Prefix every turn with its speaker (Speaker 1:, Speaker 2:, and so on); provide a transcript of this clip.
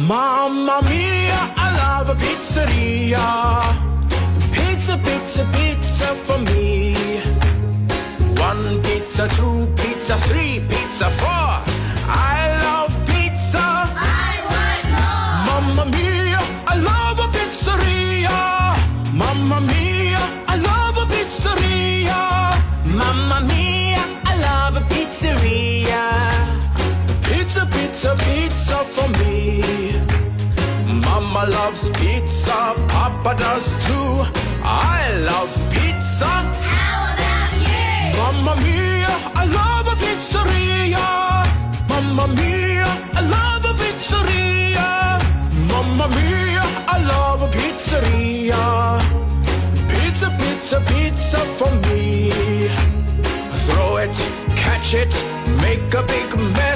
Speaker 1: Mamma mia, I love a pizzeria. Pizza, pizza, pizza for me. One pizza, two pizza, three pizza, four. I love pizza.
Speaker 2: I want more.
Speaker 1: Mamma mia, I love a pizzeria. Mamma mia, I love a pizzeria. Mamma mia, I love a pizzeria. Pizza, pizza, pizza for me. Mama loves pizza, Papa does too. I love pizza.
Speaker 2: How about you?
Speaker 1: Mamma mia, I love a pizzeria. Mamma mia, I love a pizzeria. Mamma mia, I love a pizzeria. Pizza, pizza, pizza for me. Throw it, catch it, make a big mess.